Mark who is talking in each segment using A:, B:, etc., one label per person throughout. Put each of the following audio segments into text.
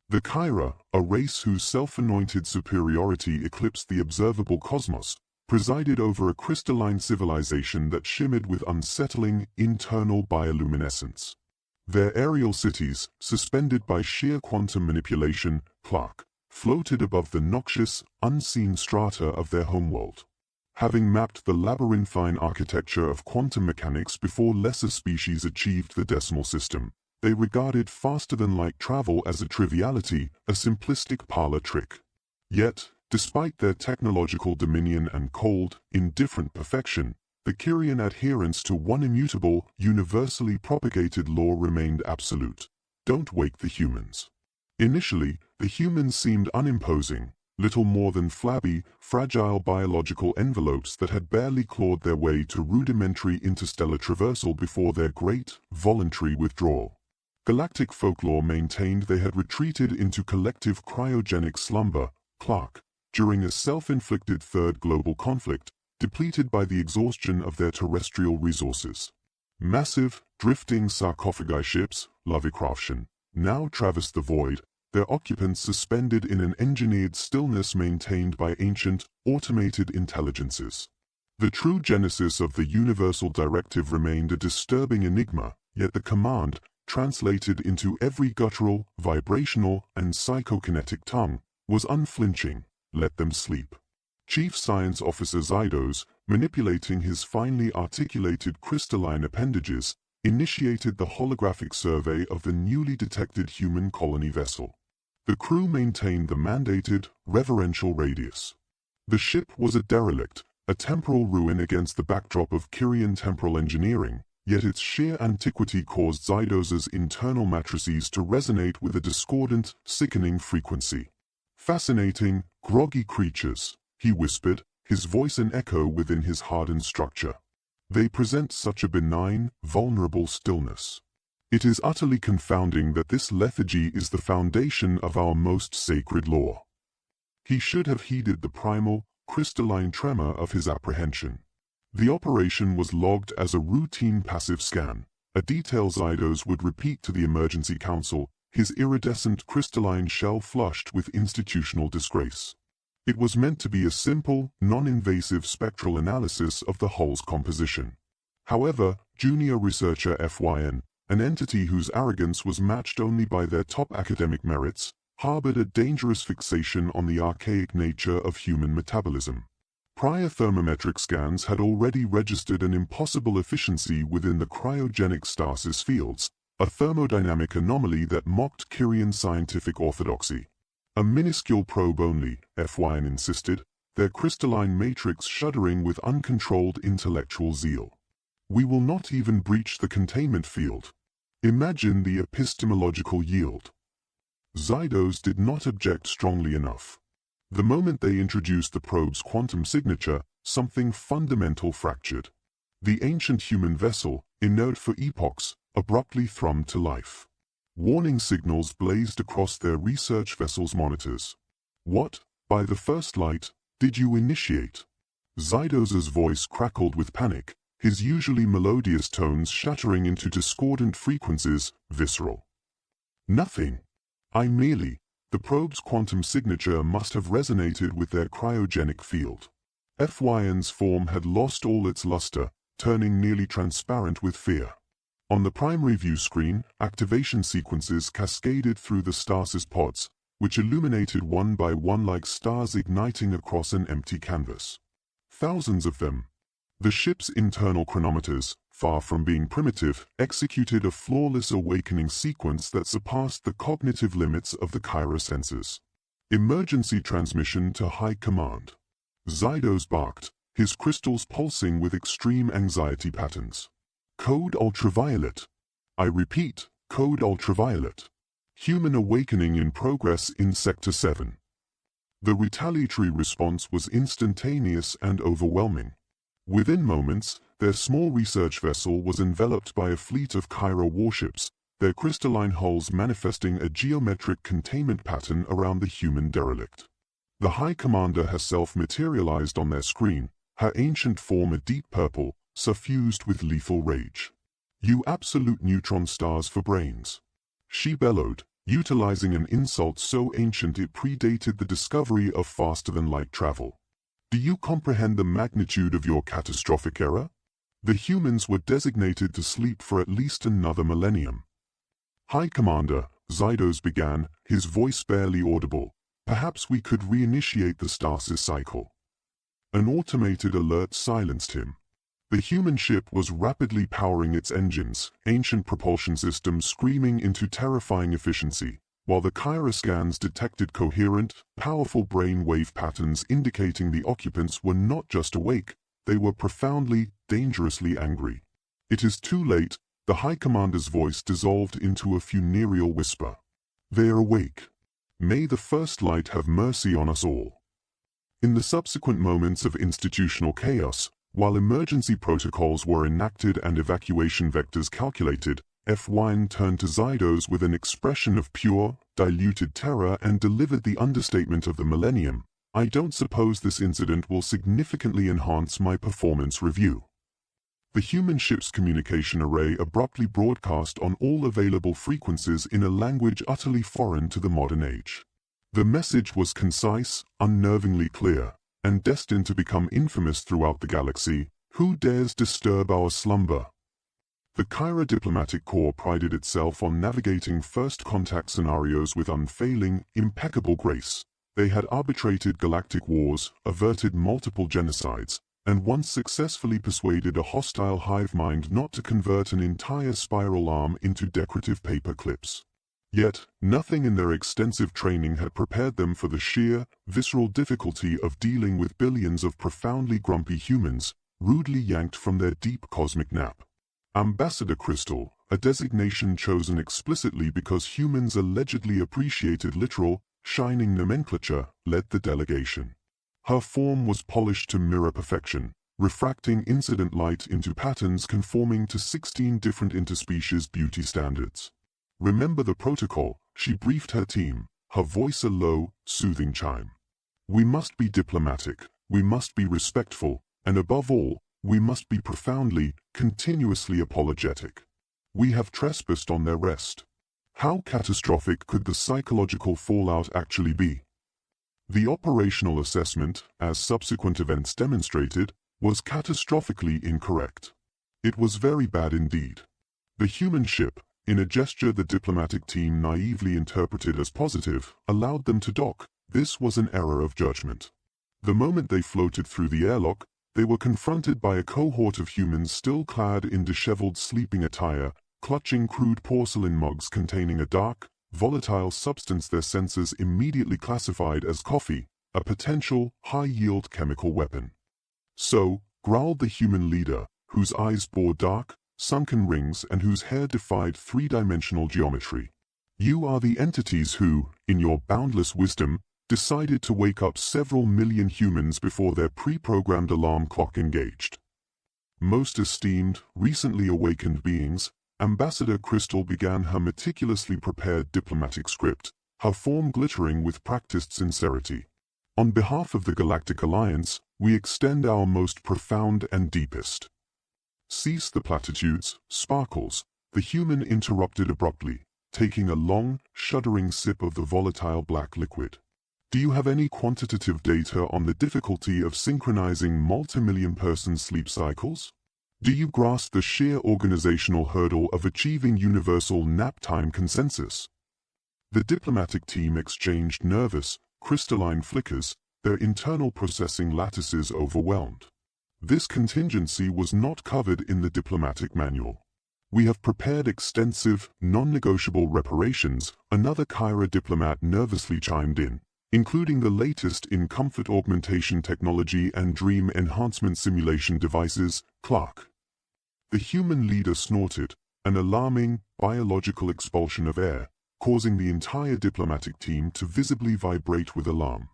A: The Kyra, a race whose self-anointed superiority eclipsed the observable cosmos, presided over a crystalline civilization that shimmered with unsettling, internal bioluminescence. Their aerial cities, suspended by sheer quantum manipulation, floated above the noxious, unseen strata of their homeworld. Having mapped the labyrinthine architecture of quantum mechanics before lesser species achieved the decimal system, they regarded faster-than-light travel as a triviality, a simplistic parlor trick. Yet, despite their technological dominion and cold, indifferent perfection, the Kyrian adherence to one immutable, universally propagated law remained absolute. Don't wake the humans. Initially, the humans seemed unimposing, little more than flabby, fragile biological envelopes that had barely clawed their way to rudimentary interstellar traversal before their great, voluntary withdrawal. Galactic folklore maintained they had retreated into collective cryogenic slumber, during a self-inflicted third global conflict, depleted by the exhaustion of their terrestrial resources. Massive, drifting sarcophagus-ships, Lovecraftian, now traversed the void, their occupants suspended in an engineered stillness maintained by ancient, automated intelligences. The true genesis of the universal directive remained a disturbing enigma, yet the command, translated into every guttural, vibrational, and psychokinetic tongue, was unflinching: let them sleep. Chief Science Officer Zydos, manipulating his finely articulated crystalline appendages, initiated the holographic survey of the newly detected human colony vessel. The crew maintained the mandated, reverential radius. The ship was a derelict, a temporal ruin against the backdrop of Kyrian temporal engineering, yet its sheer antiquity caused Zydos's internal matrices to resonate with a discordant, sickening frequency. Fascinating, groggy creatures, he whispered, his voice an echo within his hardened structure. They present such a benign, vulnerable stillness. It is utterly confounding that this lethargy is the foundation of our most sacred law. He should have heeded the primal, crystalline tremor of his apprehension. The operation was logged as a routine passive scan, a detail Zydos would repeat to the emergency council, his iridescent crystalline shell flushed with institutional disgrace. It was meant to be a simple, non-invasive spectral analysis of the hull's composition. However, junior researcher FYN, an entity whose arrogance was matched only by their top academic merits, harbored a dangerous fixation on the archaic nature of human metabolism. Prior thermometric scans had already registered an impossible efficiency within the cryogenic stasis fields, a thermodynamic anomaly that mocked Kyrian scientific orthodoxy. A minuscule probe only, FYN insisted, their crystalline matrix shuddering with uncontrolled intellectual zeal. We will not even breach the containment field. Imagine the epistemological yield. Zydos did not object strongly enough. The moment they introduced the probe's quantum signature, something fundamental fractured. The ancient human vessel, inert for epochs, abruptly thrummed to life. Warning signals blazed across their research vessel's monitors. What, by the first light, did you initiate? Zydos's voice crackled with panic, his usually melodious tones shattering into discordant frequencies, visceral. Nothing. I merely. The probe's quantum signature must have resonated with their cryogenic field. FYN's form had lost all its luster, turning nearly transparent with fear. On the primary view screen, activation sequences cascaded through the stasis pods, which illuminated one by one like stars igniting across an empty canvas. Thousands of them. The ship's internal chronometers, far from being primitive, executed a flawless awakening sequence that surpassed the cognitive limits of the Kyra sensors. Emergency transmission to high command. Zydos barked, his crystals pulsing with extreme anxiety patterns. Code ultraviolet. I repeat, code ultraviolet. Human awakening in progress in Sector 7. The retaliatory response was instantaneous and overwhelming. Within moments, their small research vessel was enveloped by a fleet of Kyra warships, their crystalline hulls manifesting a geometric containment pattern around the human derelict. The High Commander herself materialized on their screen, her ancient form a deep purple, suffused with lethal rage. You absolute neutron stars for brains. She bellowed, utilizing an insult so ancient it predated the discovery of faster-than-light travel. Do you comprehend the magnitude of your catastrophic error? The humans were designated to sleep for at least another millennium. High Commander, Zydos began, his voice barely audible. Perhaps we could reinitiate the stasis cycle. An automated alert silenced him. The human ship was rapidly powering its engines, ancient propulsion systems screaming into terrifying efficiency, while the Kyra scans detected coherent, powerful brain wave patterns indicating the occupants were not just awake, they were profoundly, dangerously angry. It is too late, the High Commander's voice dissolved into a funereal whisper. They are awake. May the First Light have mercy on us all. In the subsequent moments of institutional chaos, while emergency protocols were enacted and evacuation vectors calculated, F1 turned to Zydos with an expression of pure, diluted terror and delivered the understatement of the millennium. I don't suppose this incident will significantly enhance my performance review. The human ship's communication array abruptly broadcast on all available frequencies in a language utterly foreign to the modern age. The message was concise, unnervingly clear, and destined to become infamous throughout the galaxy. Who dares disturb our slumber? The Kyra Diplomatic Corps prided itself on navigating first contact scenarios with unfailing, impeccable grace. They had arbitrated galactic wars, averted multiple genocides, and once successfully persuaded a hostile hive mind not to convert an entire spiral arm into decorative paper clips. Yet, nothing in their extensive training had prepared them for the sheer, visceral difficulty of dealing with billions of profoundly grumpy humans, rudely yanked from their deep cosmic nap. Ambassador Crystal, a designation chosen explicitly because humans allegedly appreciated literal, shining nomenclature, led the delegation. Her form was polished to mirror perfection, refracting incident light into patterns conforming to 16 different interspecies beauty standards. Remember the protocol, she briefed her team, her voice a low, soothing chime. We must be diplomatic, we must be respectful, and above all, we must be profoundly, continuously apologetic. We have trespassed on their rest. How catastrophic could the psychological fallout actually be? The operational assessment, as subsequent events demonstrated, was catastrophically incorrect. It was very bad indeed. The human ship, in a gesture the diplomatic team naively interpreted as positive, allowed them to dock. This was an error of judgment. The moment they floated through the airlock, they were confronted by a cohort of humans still clad in disheveled sleeping attire, clutching crude porcelain mugs containing a dark, volatile substance their sensors immediately classified as coffee, a potential, high-yield chemical weapon. So, growled the human leader, whose eyes bore dark, sunken rings and whose hair defied three-dimensional geometry. You are the entities who, in your boundless wisdom, decided to wake up several million humans before their pre-programmed alarm clock engaged. Most esteemed, recently awakened beings, Ambassador Crystal began her meticulously prepared diplomatic script, her form glittering with practiced sincerity. On behalf of the Galactic Alliance, we extend our most profound and deepest. Cease the platitudes, Sparkles, the human interrupted abruptly, taking a long, shuddering sip of the volatile black liquid. Do you have any quantitative data on the difficulty of synchronizing multi-million-person sleep cycles? Do you grasp the sheer organizational hurdle of achieving universal nap-time consensus? The diplomatic team exchanged nervous, crystalline flickers, their internal processing lattices overwhelmed. This contingency was not covered in the diplomatic manual. We have prepared extensive, non-negotiable reparations, another Kyra diplomat nervously chimed in, including the latest in comfort augmentation technology and dream enhancement simulation devices, Clark. The human leader snorted, an alarming, biological expulsion of air, causing the entire diplomatic team to visibly vibrate with alarm.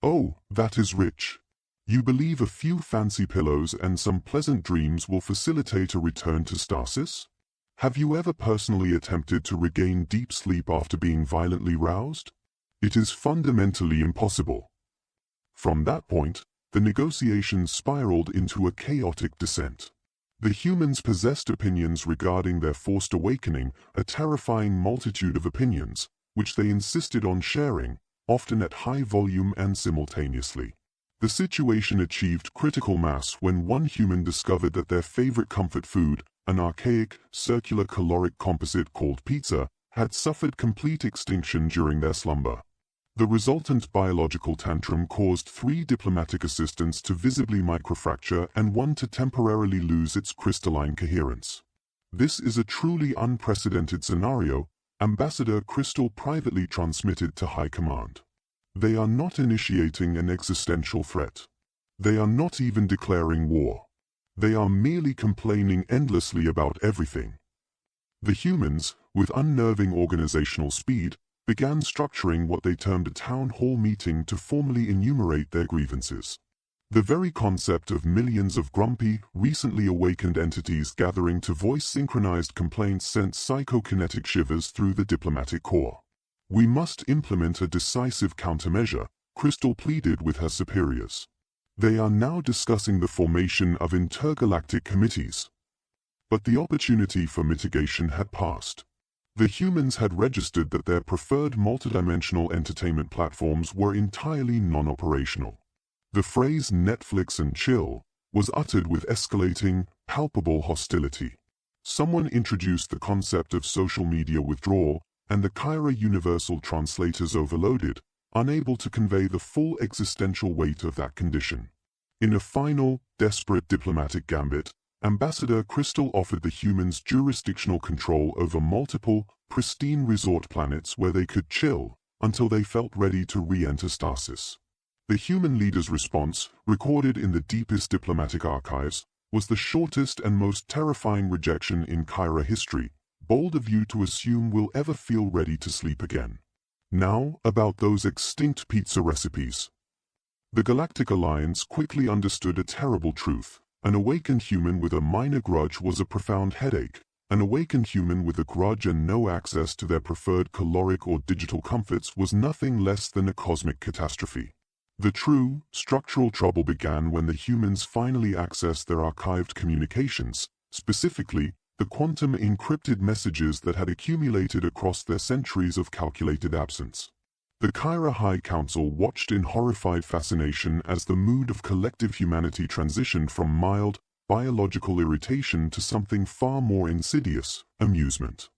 A: Oh, that is rich. You believe a few fancy pillows and some pleasant dreams will facilitate a return to stasis? Have you ever personally attempted to regain deep sleep after being violently roused? It is fundamentally impossible. From that point, the negotiations spiraled into a chaotic descent. The humans possessed opinions regarding their forced awakening, a terrifying multitude of opinions, which they insisted on sharing, often at high volume and simultaneously. The situation achieved critical mass when one human discovered that their favorite comfort food, an archaic, circular caloric composite called pizza, had suffered complete extinction during their slumber. The resultant biological tantrum caused 3 diplomatic assistants to visibly microfracture and 1 to temporarily lose its crystalline coherence. This is a truly unprecedented scenario, Ambassador Crystal privately transmitted to High Command. They are not initiating an existential threat. They are not even declaring war. They are merely complaining endlessly about everything. The humans, with unnerving organizational speed, began structuring what they termed a town hall meeting to formally enumerate their grievances. The very concept of millions of grumpy, recently awakened entities gathering to voice synchronized complaints sent psychokinetic shivers through the diplomatic corps. We must implement a decisive countermeasure, Crystal pleaded with her superiors. They are now discussing the formation of intergalactic committees. But the opportunity for mitigation had passed. The humans had registered that their preferred multidimensional entertainment platforms were entirely non-operational. The phrase Netflix and chill was uttered with escalating, palpable hostility. Someone introduced the concept of social media withdrawal, and the Kyra universal translators overloaded, unable to convey the full existential weight of that condition. In a final, desperate diplomatic gambit, Ambassador Crystal offered the humans jurisdictional control over multiple, pristine resort planets where they could chill until they felt ready to re-enter stasis. The human leader's response, recorded in the deepest diplomatic archives, was the shortest and most terrifying rejection in Kyra history. Bold of you to assume we'll ever feel ready to sleep again. Now, about those extinct pizza recipes. The Galactic Alliance quickly understood a terrible truth. An awakened human with a minor grudge was a profound headache. An awakened human with a grudge and no access to their preferred caloric or digital comforts was nothing less than a cosmic catastrophe. The true, structural trouble began when the humans finally accessed their archived communications, specifically, the quantum encrypted messages that had accumulated across their centuries of calculated absence. The Kyra High Council watched in horrified fascination as the mood of collective humanity transitioned from mild, biological irritation to something far more insidious, amusement.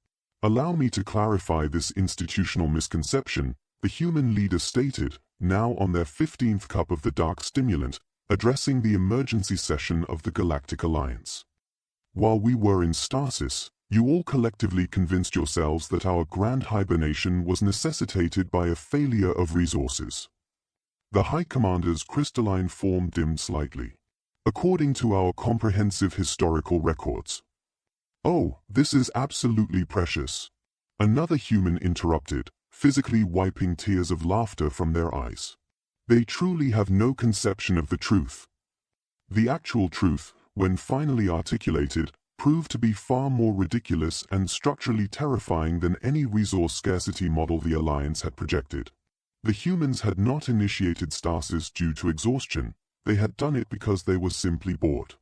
A: Allow me to clarify this institutional misconception, the human leader stated, now on their 15th cup of the dark stimulant, addressing the emergency session of the Galactic Alliance. While we were in stasis, you all collectively convinced yourselves that our grand hibernation was necessitated by a failure of resources. The High Commander's crystalline form dimmed slightly. According to our comprehensive historical records. Oh, this is absolutely precious. Another human interrupted, physically wiping tears of laughter from their eyes. They truly have no conception of the truth. The actual truth, when finally articulated, proved to be far more ridiculous and structurally terrifying than any resource scarcity model the Alliance had projected. The humans had not initiated stasis due to exhaustion, they had done it because they were simply bored.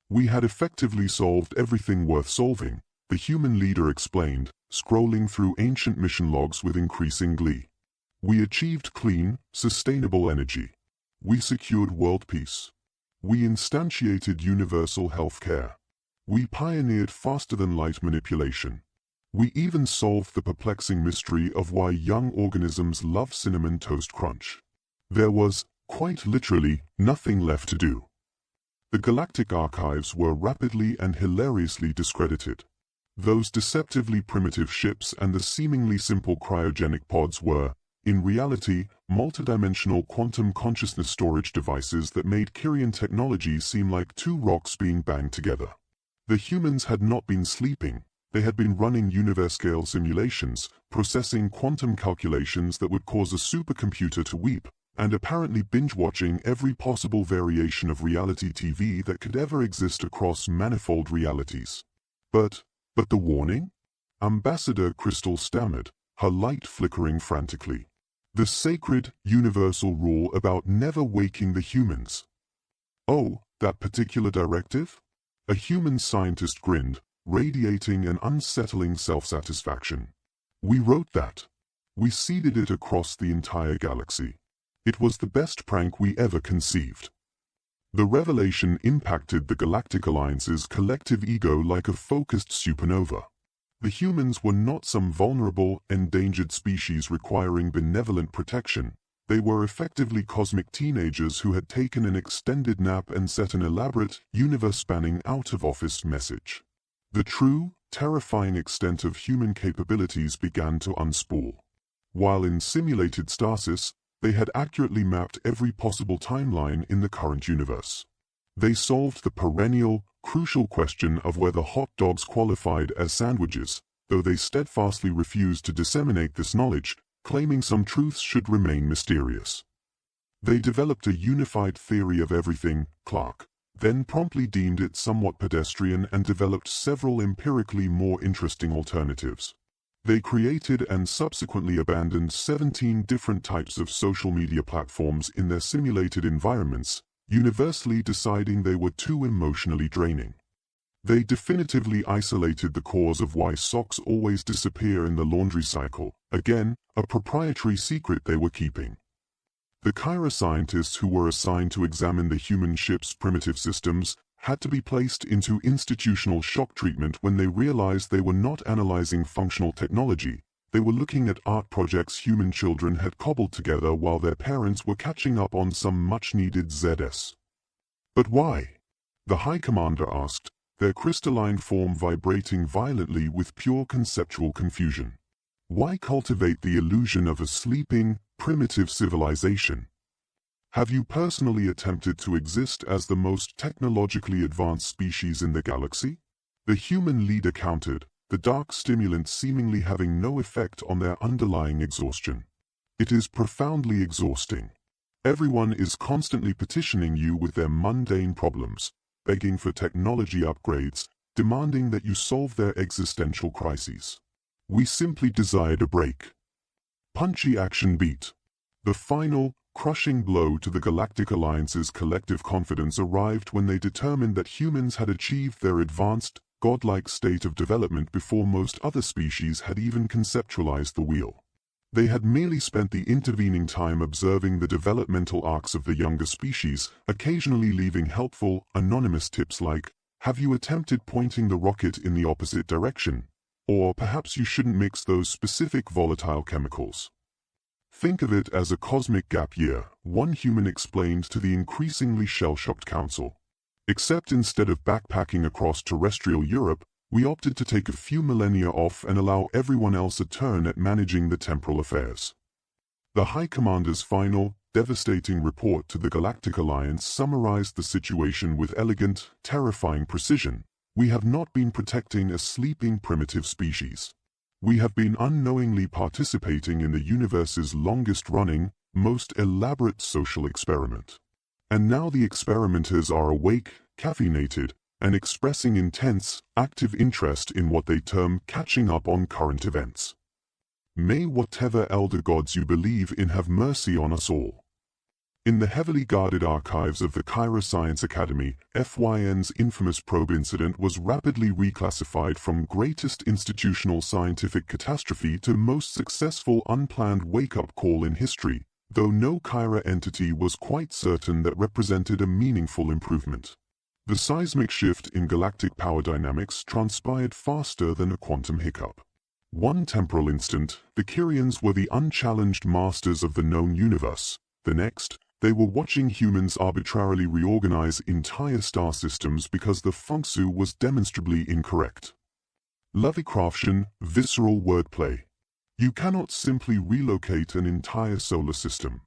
A: We had effectively solved everything worth solving, the human leader explained, scrolling through ancient mission logs with increasing glee. We achieved clean, sustainable energy. We secured world peace. We instantiated universal health care. We pioneered faster-than-light manipulation. We even solved the perplexing mystery of why young organisms love cinnamon toast crunch. There was, quite literally, nothing left to do. The galactic archives were rapidly and hilariously discredited. Those deceptively primitive ships and the seemingly simple cryogenic pods were, in reality, multidimensional quantum consciousness storage devices that made Kyrian technology seem like 2 rocks being banged together. The humans had not been sleeping, they had been running universe-scale simulations, processing quantum calculations that would cause a supercomputer to weep, and apparently binge-watching every possible variation of reality TV that could ever exist across manifold realities. But the warning? Ambassador Crystal stammered, her light flickering frantically. The sacred, universal rule about never waking the humans. Oh, that particular directive? A human scientist grinned, radiating an unsettling self-satisfaction. We wrote that. We seeded it across the entire galaxy. It was the best prank we ever conceived. The revelation impacted the Galactic Alliance's collective ego like a focused supernova. The humans were not some vulnerable, endangered species requiring benevolent protection. They were effectively cosmic teenagers who had taken an extended nap and set an elaborate, universe-spanning out-of-office message. The true, terrifying extent of human capabilities began to unspool. While in simulated stasis, they had accurately mapped every possible timeline in the current universe. They solved the perennial, crucial question of whether hot dogs qualified as sandwiches, though they steadfastly refused to disseminate this knowledge, claiming some truths should remain mysterious. They developed a unified theory of everything, Clark, then promptly deemed it somewhat pedestrian and developed several empirically more interesting alternatives. They created and subsequently abandoned 17 different types of social media platforms in their simulated environments, universally deciding they were too emotionally draining. They definitively isolated the cause of why socks always disappear in the laundry cycle, again, a proprietary secret they were keeping. The Kyra scientists who were assigned to examine the human ship's primitive systems had to be placed into institutional shock treatment when they realized they were not analyzing functional technology. They were looking at art projects human children had cobbled together while their parents were catching up on some much-needed ZS. But why? The High Commander asked, their crystalline form vibrating violently with pure conceptual confusion. Why cultivate the illusion of a sleeping, primitive civilization? Have you personally attempted to exist as the most technologically advanced species in the galaxy? The human leader countered, the dark stimulant seemingly having no effect on their underlying exhaustion. It is profoundly exhausting. Everyone is constantly petitioning you with their mundane problems, begging for technology upgrades, demanding that you solve their existential crises. We simply desired a break. Punchy action beat. The final, crushing blow to the Galactic Alliance's collective confidence arrived when they determined that humans had achieved their advanced, godlike state of development before most other species had even conceptualized the wheel. They had merely spent the intervening time observing the developmental arcs of the younger species, occasionally leaving helpful, anonymous tips like, "Have you attempted pointing the rocket in the opposite direction?" Or perhaps you shouldn't mix those specific volatile chemicals. Think of it as a cosmic gap year, one human explained to the increasingly shell-shocked council. Except instead of backpacking across terrestrial Europe, we opted to take a few millennia off and allow everyone else a turn at managing the temporal affairs. The High Commander's final, devastating report to the Galactic Alliance summarized the situation with elegant, terrifying precision. We have not been protecting a sleeping primitive species. We have been unknowingly participating in the universe's longest-running, most elaborate social experiment. And now the experimenters are awake, caffeinated, and expressing intense, active interest in what they term catching up on current events. May whatever elder gods you believe in have mercy on us all. In the heavily guarded archives of the Kyra Science Academy, FYN's infamous probe incident was rapidly reclassified from greatest institutional scientific catastrophe to most successful unplanned wake-up call in history, though no Kyra entity was quite certain that represented a meaningful improvement. The seismic shift in galactic power dynamics transpired faster than a quantum hiccup. One temporal instant, the Kyrians were the unchallenged masters of the known universe. The next, they were watching humans arbitrarily reorganize entire star systems because the function was demonstrably incorrect. Lovecraftian, visceral wordplay. You cannot simply relocate an entire solar system.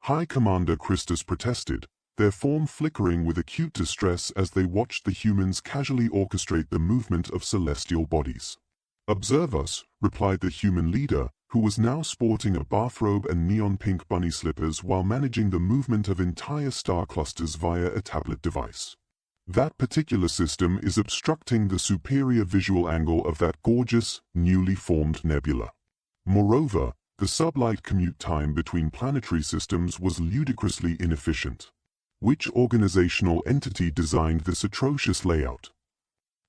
A: High Commander Christus protested, their form flickering with acute distress as they watched the humans casually orchestrate the movement of celestial bodies. "Observe us," replied the human leader, who was now sporting a bathrobe and neon-pink bunny slippers while managing the movement of entire star clusters via a tablet device. "That particular system is obstructing the superior visual angle of that gorgeous, newly formed nebula. Moreover, the sublight commute time between planetary systems was ludicrously inefficient. Which organizational entity designed this atrocious layout?"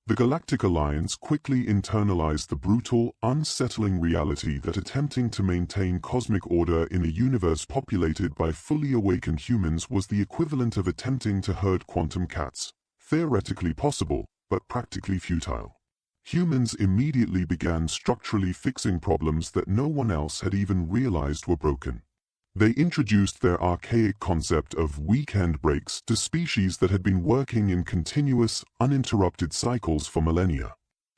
A: The Galactic Alliance quickly internalized the brutal, unsettling reality that attempting to maintain cosmic order in a universe populated by fully awakened humans was the equivalent of attempting to herd quantum cats. Theoretically possible, but practically futile. Humans immediately began structurally fixing problems that no one else had even realized were broken. They introduced their archaic concept of weekend breaks to species that had been working in continuous, uninterrupted cycles for millennia.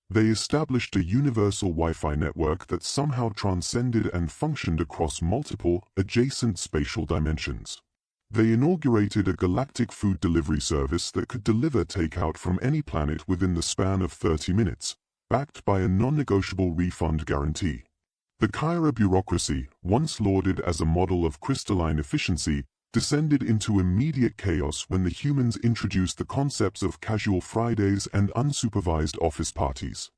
A: They established a universal Wi-Fi network that somehow transcended and functioned across multiple, adjacent spatial dimensions. They inaugurated a galactic food delivery service that could deliver takeout from any planet within the span of 30 minutes, backed by a non-negotiable refund guarantee. The Kyra bureaucracy, once lauded as a model of crystalline efficiency, descended into immediate chaos when the humans introduced the concepts of casual Fridays and unsupervised office parties.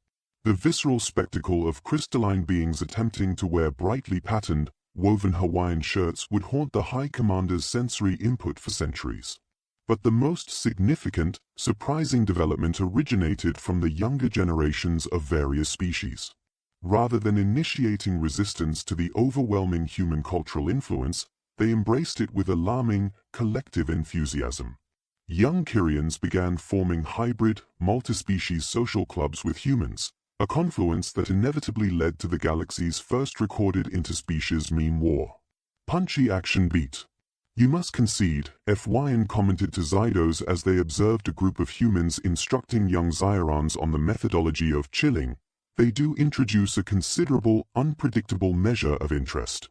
A: The visceral spectacle of crystalline beings attempting to wear brightly patterned, woven Hawaiian shirts would haunt the High Commander's sensory input for centuries. But the most significant, surprising development originated from the younger generations of various species. Rather than initiating resistance to the overwhelming human cultural influence, they embraced it with alarming, collective enthusiasm. Young Kyrians began forming hybrid, multi-species social clubs with humans, a confluence that inevitably led to the galaxy's first recorded interspecies meme war. Punchy action beat. You must concede, FYN commented to Zydos as they observed a group of humans instructing young Zyrons on the methodology of chilling. They do introduce a considerable, unpredictable measure of interest.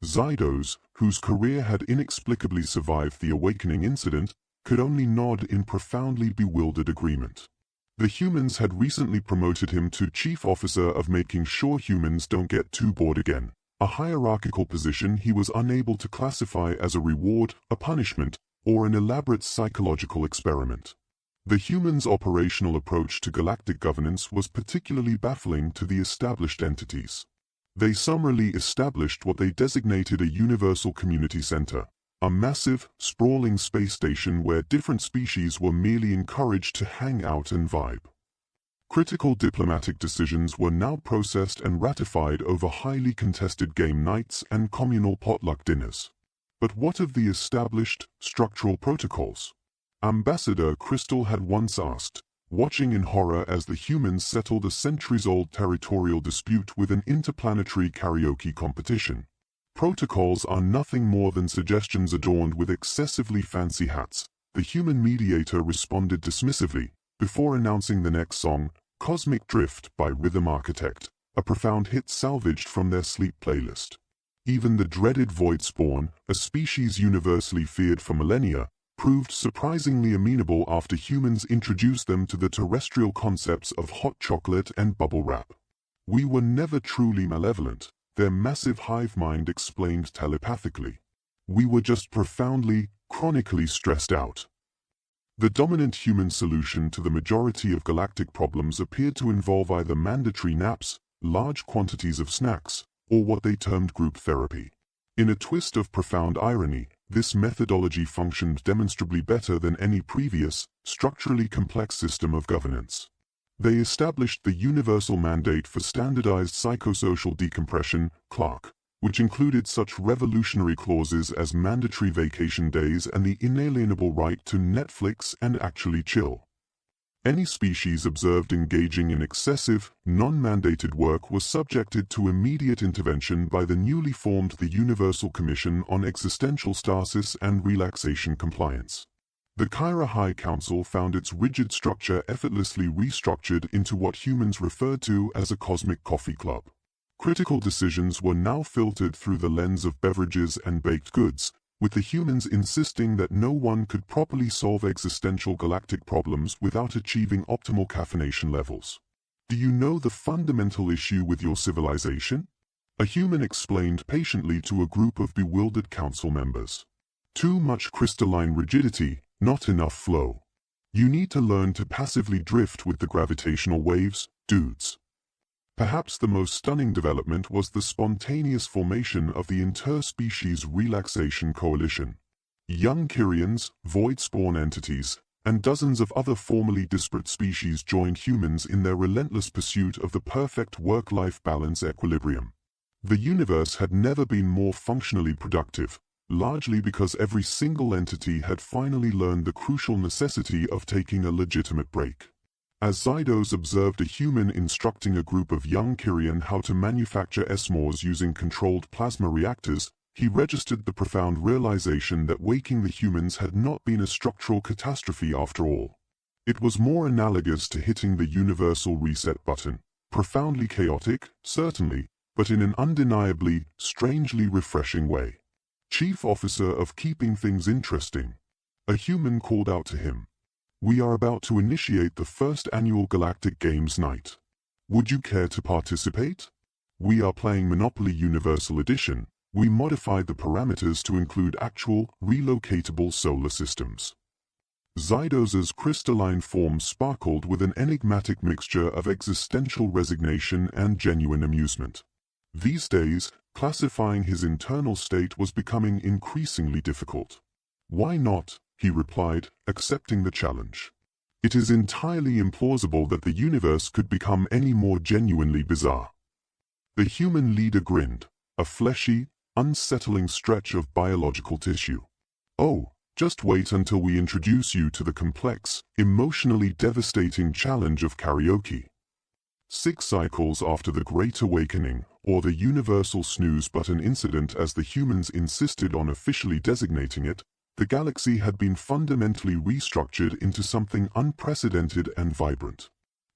A: Zydos, whose career had inexplicably survived the awakening incident, could only nod in profoundly bewildered agreement. The humans had recently promoted him to Chief Officer of Making Sure Humans Don't Get Too Bored Again, a hierarchical position he was unable to classify as a reward, a punishment, or an elaborate psychological experiment. The humans' operational approach to galactic governance was particularly baffling to the established entities. They summarily established what they designated a universal community center, a massive, sprawling space station where different species were merely encouraged to hang out and vibe. Critical diplomatic decisions were now processed and ratified over highly contested game nights and communal potluck dinners. But what of the established, structural protocols? Ambassador Crystal had once asked, watching in horror as the humans settled a centuries-old territorial dispute with an interplanetary karaoke competition. Protocols are nothing more than suggestions adorned with excessively fancy hats, the human mediator responded dismissively, before announcing the next song, Cosmic Drift by Rhythm Architect, a profound hit salvaged from their sleep playlist. Even the dreaded Void Spawn, a species universally feared for millennia, proved surprisingly amenable after humans introduced them to the terrestrial concepts of hot chocolate and bubble wrap. We were never truly malevolent, their massive hive mind explained telepathically. We were just profoundly, chronically stressed out. The dominant human solution to the majority of galactic problems appeared to involve either mandatory naps, large quantities of snacks, or what they termed group therapy. In a twist of profound irony, this methodology functioned demonstrably better than any previous, structurally complex system of governance. They established the universal mandate for standardized psychosocial decompression, CLARC, which included such revolutionary clauses as mandatory vacation days and the inalienable right to Netflix and actually chill. Any species observed engaging in excessive, non-mandated work was subjected to immediate intervention by the newly formed the Universal Commission on Existential Stasis and Relaxation Compliance. The Kyra High Council found its rigid structure effortlessly restructured into what humans referred to as a cosmic coffee club. Critical decisions were now filtered through the lens of beverages and baked goods, with the humans insisting that no one could properly solve existential galactic problems without achieving optimal caffeination levels. Do you know the fundamental issue with your civilization? A human explained patiently to a group of bewildered council members. Too much crystalline rigidity, not enough flow. You need to learn to passively drift with the gravitational waves, dudes. Perhaps the most stunning development was the spontaneous formation of the Interspecies Relaxation Coalition. Young Kyrians, void spawn entities, and dozens of other formerly disparate species joined humans in their relentless pursuit of the perfect work-life balance equilibrium. The universe had never been more functionally productive, largely because every single entity had finally learned the crucial necessity of taking a legitimate break. As Zydos observed a human instructing a group of young Kyrian how to manufacture s'mores using controlled plasma reactors, he registered the profound realization that waking the humans had not been a structural catastrophe after all. It was more analogous to hitting the universal reset button. Profoundly chaotic, certainly, but in an undeniably, strangely refreshing way. Chief Officer of Keeping Things Interesting. A human called out to him. We are about to initiate the first annual Galactic Games night. Would you care to participate? We are playing Monopoly Universal Edition. We modified the parameters to include actual, relocatable solar systems. Zydos's crystalline form sparkled with an enigmatic mixture of existential resignation and genuine amusement. These days, classifying his internal state was becoming increasingly difficult. Why not? He replied, accepting the challenge. It is entirely implausible that the universe could become any more genuinely bizarre. The human leader grinned, a fleshy, unsettling stretch of biological tissue. Oh, just wait until we introduce you to the complex, emotionally devastating challenge of karaoke. 6 cycles after the Great Awakening, or the universal snooze button incident as the humans insisted on officially designating it, the galaxy had been fundamentally restructured into something unprecedented and vibrant.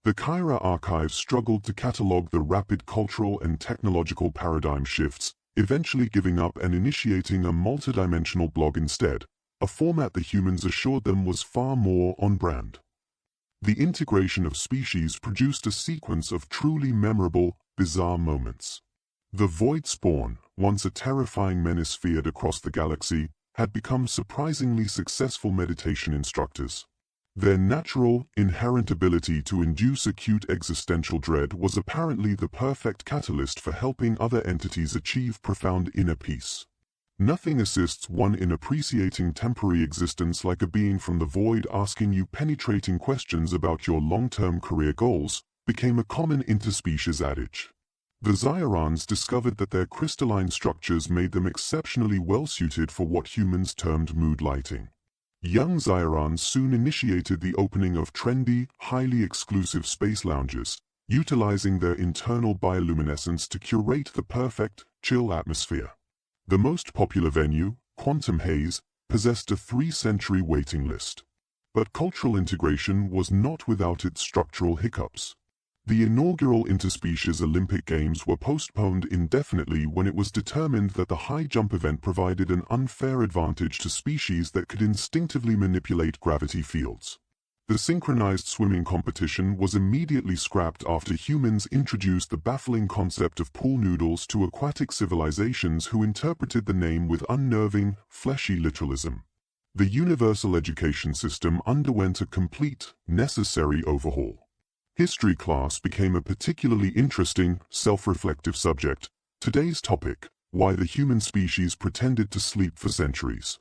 A: The Kyra archive struggled to catalog the rapid cultural and technological paradigm shifts, eventually giving up and initiating a multidimensional blog instead, a format the humans assured them was far more on brand. The integration of species produced a sequence of truly memorable, bizarre moments. The Void Spawn, once a terrifying menace feared across the galaxy, had become surprisingly successful meditation instructors. Their natural, inherent ability to induce acute existential dread was apparently the perfect catalyst for helping other entities achieve profound inner peace. Nothing assists one in appreciating temporary existence like a being from the void asking you penetrating questions about your long-term career goals, became a common interspecies adage. The Zyrons discovered that their crystalline structures made them exceptionally well-suited for what humans termed mood lighting. Young Zyrons soon initiated the opening of trendy, highly exclusive space lounges, utilizing their internal bioluminescence to curate the perfect, chill atmosphere. The most popular venue, Quantum Haze, possessed a 3-century waiting list. But cultural integration was not without its structural hiccups. The inaugural interspecies Olympic Games were postponed indefinitely when it was determined that the high jump event provided an unfair advantage to species that could instinctively manipulate gravity fields. The synchronized swimming competition was immediately scrapped after humans introduced the baffling concept of pool noodles to aquatic civilizations who interpreted the name with unnerving, fleshy literalism. The universal education system underwent a complete, necessary overhaul. History class became a particularly interesting, self-reflective subject. Today's topic, why the human species pretended to sleep for centuries.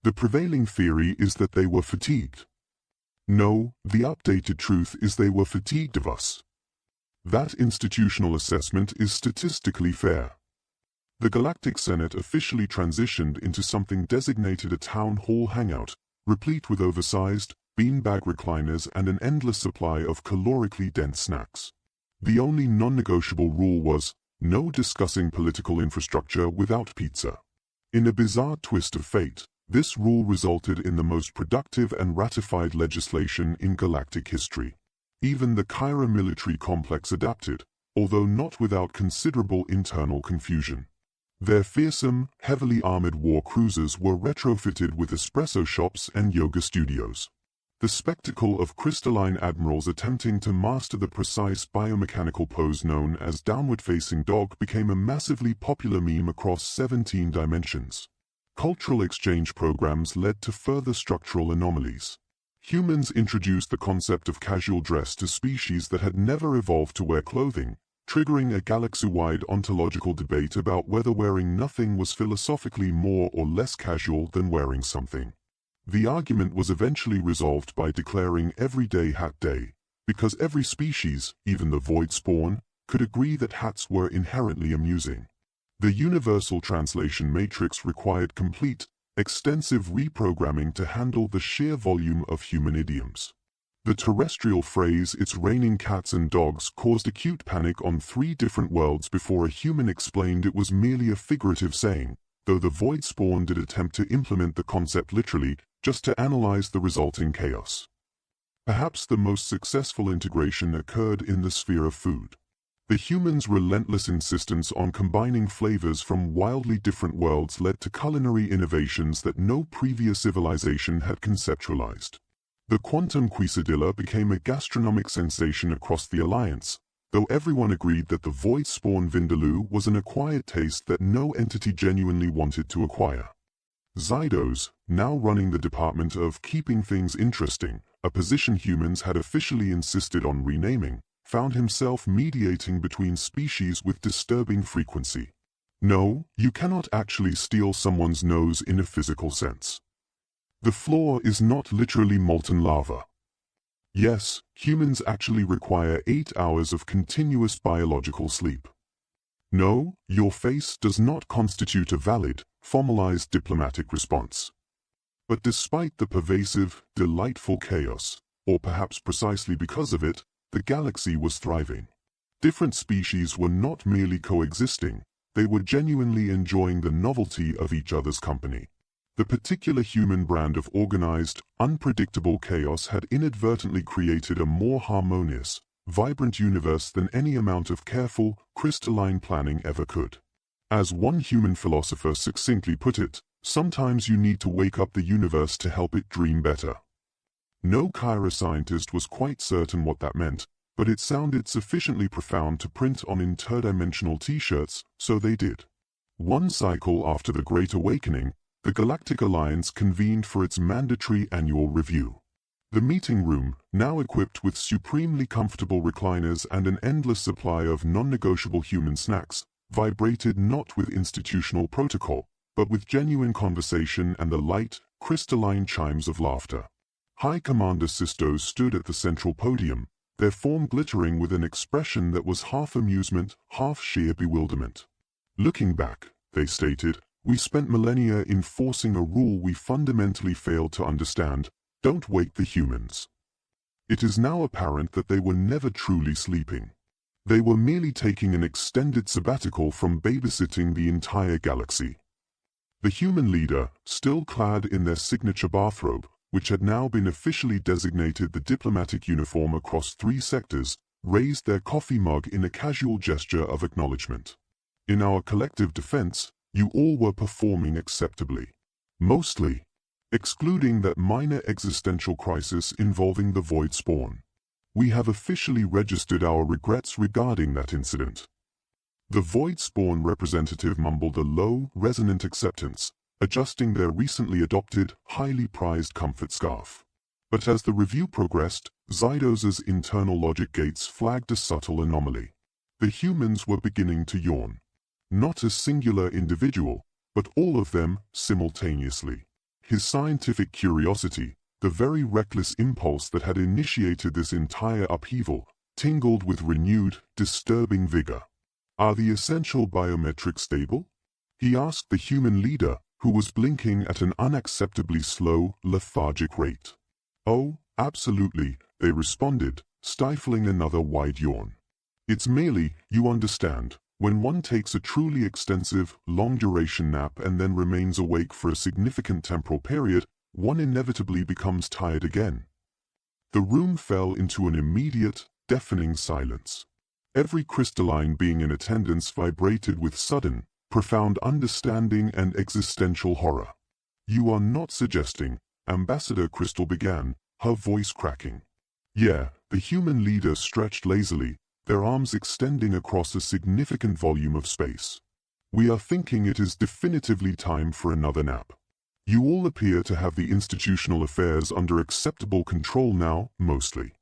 A: The prevailing theory is that they were fatigued. No, the updated truth is they were fatigued of us. That institutional assessment is statistically fair. The Galactic Senate officially transitioned into something designated a town hall hangout, replete with oversized, beanbag recliners and an endless supply of calorically dense snacks. The only non-negotiable rule was, no discussing political infrastructure without pizza. In a bizarre twist of fate, this rule resulted in the most productive and ratified legislation in galactic history. Even the Kyra military complex adapted, although not without considerable internal confusion. Their fearsome, heavily armored war cruisers were retrofitted with espresso shops and yoga studios. The spectacle of crystalline admirals attempting to master the precise biomechanical pose known as downward-facing dog became a massively popular meme across 17 dimensions. Cultural exchange programs led to further structural anomalies. Humans introduced the concept of casual dress to species that had never evolved to wear clothing, triggering a galaxy-wide ontological debate about whether wearing nothing was philosophically more or less casual than wearing something. The argument was eventually resolved by declaring every day Hat Day, because every species, even the void spawn, could agree that hats were inherently amusing. The universal translation matrix required complete, extensive reprogramming to handle the sheer volume of human idioms. The terrestrial phrase "it's raining cats and dogs" caused acute panic on 3 different worlds before a human explained it was merely a figurative saying, though the void spawn did attempt to implement the concept literally, just to analyze the resulting chaos. Perhaps the most successful integration occurred in the sphere of food. The humans' relentless insistence on combining flavors from wildly different worlds led to culinary innovations that no previous civilization had conceptualized. The quantum quesadilla became a gastronomic sensation across the Alliance, though everyone agreed that the void spawn vindaloo was an acquired taste that no entity genuinely wanted to acquire. Zydos, now running the department of keeping things interesting, a position humans had officially insisted on renaming, found himself mediating between species with disturbing frequency. No, you cannot actually steal someone's nose in a physical sense. The floor is not literally molten lava. Yes, humans actually require 8 hours of continuous biological sleep. No, your face does not constitute a valid, formalized diplomatic response. But despite the pervasive, delightful chaos, or perhaps precisely because of it, the galaxy was thriving. Different species were not merely coexisting, they were genuinely enjoying the novelty of each other's company. The particular human brand of organized, unpredictable chaos had inadvertently created a more harmonious, vibrant universe than any amount of careful, crystalline planning ever could. As one human philosopher succinctly put it, sometimes you need to wake up the universe to help it dream better. No Kyra scientist was quite certain what that meant, but it sounded sufficiently profound to print on interdimensional t-shirts, so they did. One cycle after the Great Awakening, the Galactic Alliance convened for its mandatory annual review. The meeting room, now equipped with supremely comfortable recliners and an endless supply of non-negotiable human snacks, vibrated not with institutional protocol, but with genuine conversation and the light, crystalline chimes of laughter. High Commander Sistos stood at the central podium, their form glittering with an expression that was half amusement, half sheer bewilderment. Looking back, they stated, we spent millennia enforcing a rule we fundamentally failed to understand: don't wake the humans. It is now apparent that they were never truly sleeping. They were merely taking an extended sabbatical from babysitting the entire galaxy. The human leader, still clad in their signature bathrobe, which had now been officially designated the diplomatic uniform across 3 sectors, raised their coffee mug in a casual gesture of acknowledgement. In our collective defense, you all were performing acceptably. Mostly. Excluding that minor existential crisis involving the void spawn. We have officially registered our regrets regarding that incident. The void spawn representative mumbled a low, resonant acceptance, adjusting their recently adopted, highly prized comfort scarf. But as the review progressed, Zydos's internal logic gates flagged a subtle anomaly. The humans were beginning to yawn. Not a singular individual, but all of them, simultaneously. His scientific curiosity, the very reckless impulse that had initiated this entire upheaval, tingled with renewed, disturbing vigor. Are the essential biometrics stable? He asked the human leader, who was blinking at an unacceptably slow, lethargic rate. Oh, absolutely, they responded, stifling another wide yawn. It's merely, you understand, when one takes a truly extensive, long-duration nap and then remains awake for a significant temporal period, one inevitably becomes tired again. The room fell into an immediate, deafening silence. Every crystalline being in attendance vibrated with sudden, profound understanding and existential horror. You are not suggesting, Ambassador Crystal began, her voice cracking. Yeah, the human leader stretched lazily, their arms extending across a significant volume of space. We are thinking it is definitively time for another nap. You all appear to have the institutional affairs under acceptable control now, mostly.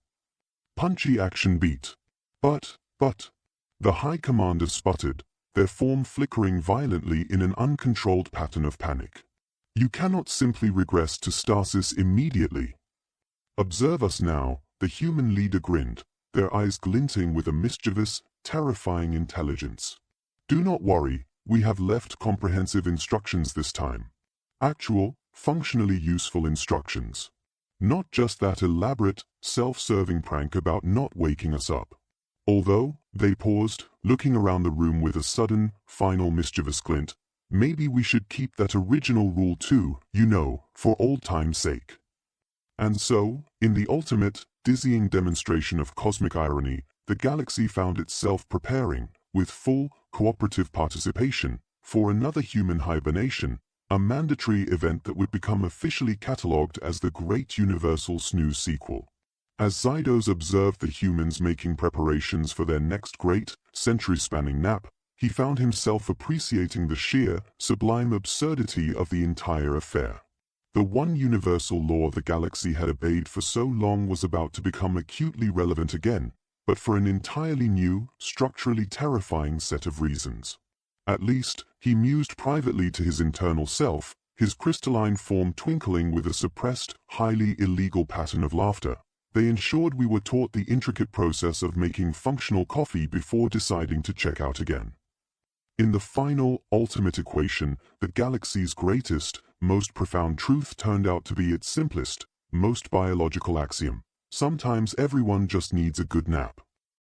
A: Punchy action beat. But, the High Commander sputtered, their form flickering violently in an uncontrolled pattern of panic. You cannot simply regress to stasis immediately. Observe us now, the human leader grinned, their eyes glinting with a mischievous, terrifying intelligence. Do not worry, we have left comprehensive instructions this time. Actual, functionally useful instructions. Not just that elaborate, self-serving prank about not waking us up. Although, they paused, looking around the room with a sudden, final mischievous glint, maybe we should keep that original rule too, you know, for old time's sake. And so, in the ultimate, dizzying demonstration of cosmic irony, the galaxy found itself preparing, with full, cooperative participation, for another human hibernation, a mandatory event that would become officially catalogued as the Great Universal Snooze sequel. As Zydos observed the humans making preparations for their next great, century-spanning nap, he found himself appreciating the sheer, sublime absurdity of the entire affair. The one universal law the galaxy had obeyed for so long was about to become acutely relevant again, but for an entirely new, structurally terrifying set of reasons. At least, he mused privately to his internal self, his crystalline form twinkling with a suppressed, highly illegal pattern of laughter. They ensured we were taught the intricate process of making functional coffee before deciding to check out again. In the final, ultimate equation, the galaxy's greatest, most profound truth turned out to be its simplest, most biological axiom. Sometimes everyone just needs a good nap.